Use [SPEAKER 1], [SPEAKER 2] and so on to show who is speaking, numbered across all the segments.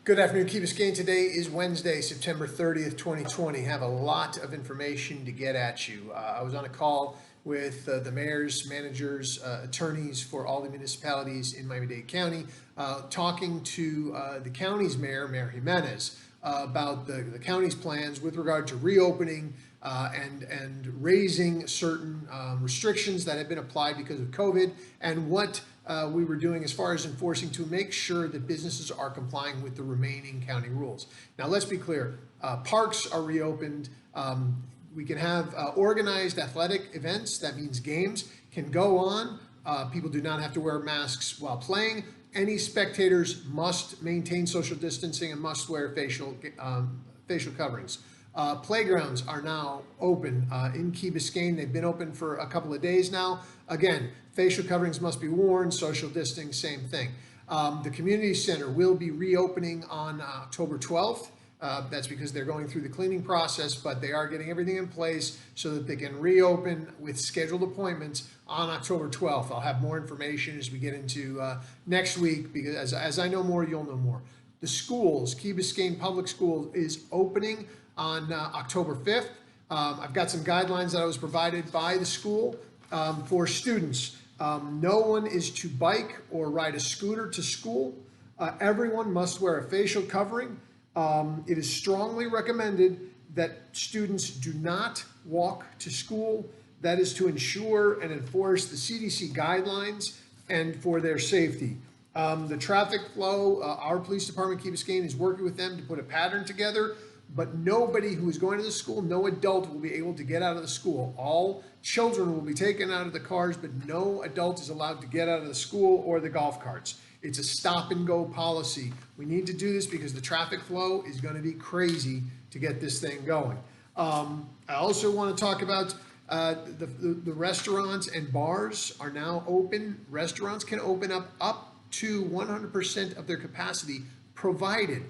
[SPEAKER 1] Good afternoon, Key Biscayne. Today is Wednesday, September 30th, 2020. Have a lot of information to get at you. I was on a call with the mayors, managers, attorneys for all the municipalities in Miami-Dade County, talking to the county's mayor, Mayor Jimenez, about the county's plans with regard to reopening and raising certain restrictions that have been applied because of COVID, and what we were doing as far as enforcing to make sure that businesses are complying with the remaining county rules. Now, let's be clear, parks are reopened. We can have organized athletic events, that means games, can go on. People do not have to wear masks while playing. Any spectators must maintain social distancing and must wear facial coverings. Playgrounds are now open in Key Biscayne. They've been open for a couple of days now. Again, facial coverings must be worn, social distancing, same thing. The community center will be reopening on October 12th. That's because they're going through the cleaning process, but they are getting everything in place so that they can reopen with scheduled appointments on October 12th. I'll have more information as we get into next week, because as I know more, you'll know more. The schools, Key Biscayne Public School is opening on October 5th. I've got some guidelines that I was provided by the school for students. No one is to bike or ride a scooter to school. Everyone must wear a facial covering. It is strongly recommended that students do not walk to school. That is to ensure and enforce the CDC guidelines and for their safety. The traffic flow, our police department, Key Biscayne, is working with them to put a pattern together, but nobody who is going to the school, no adult will be able to get out of the school. All children will be taken out of the cars, but no adult is allowed to get out of the school or the golf carts. It's a stop and go policy. We need to do this because the traffic flow is going to be crazy to get this thing going. I also want to talk about the restaurants and bars are now open. Restaurants can open up to 100% of their capacity, provided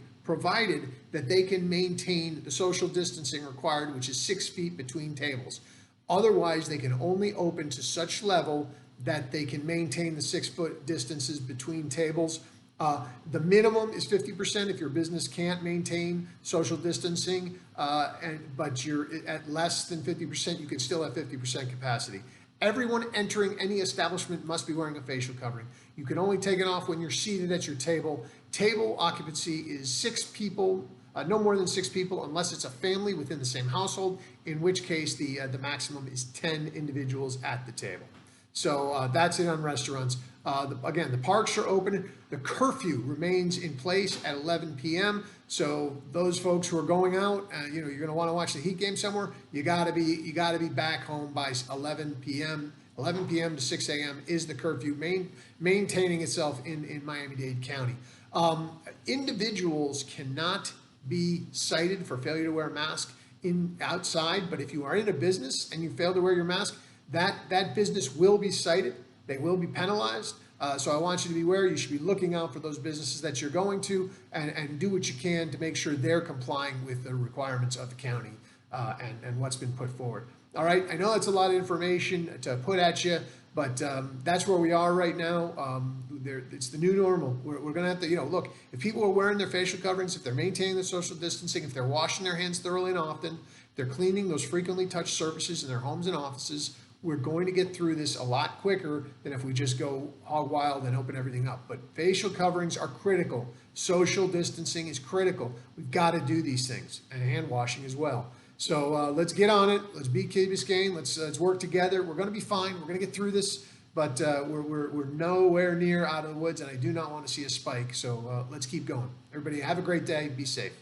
[SPEAKER 1] that they can maintain the social distancing required, which is 6 feet between tables. Otherwise, they can only open to such level that they can maintain the 6-foot distances between tables. The minimum is 50% if your business can't maintain social distancing, but you're at less than 50%, you can still have 50% capacity. Everyone entering any establishment must be wearing a facial covering. You can only take it off when you're seated at your table. Table occupancy is 6 people, no more than 6 people, unless it's a family within the same household, in which case the maximum is 10 individuals at the table. So that's it on restaurants. Again, the parks are open. The curfew remains in place at 11 p.m. So those folks who are going out, you're going to want to watch the Heat game somewhere. You got to be back home by 11 p.m. 11 p.m. to 6 a.m. is the curfew, maintaining itself in Miami-Dade County. Individuals cannot be cited for failure to wear a mask outside, but if you are in a business and you fail to wear your mask, that business will be cited. They will be penalized. So I want you to be aware. You should be looking out for those businesses that you're going to and do what you can to make sure they're complying with the requirements of the county and what's been put forward. All right, I know that's a lot of information to put at you, but that's where we are right now. It's the new normal. We're going to have to, look, if people are wearing their facial coverings, if they're maintaining their social distancing, if they're washing their hands thoroughly and often, they're cleaning those frequently touched surfaces in their homes and offices, we're going to get through this a lot quicker than if we just go hog wild and open everything up. But facial coverings are critical. Social distancing is critical. We've got to do these things, and hand washing as well. So let's get on it. Let's beat Key Biscayne. Let's work together. We're going to be fine. We're going to get through this, but we're nowhere near out of the woods, and I do not want to see a spike. So let's keep going. Everybody have a great day. Be safe.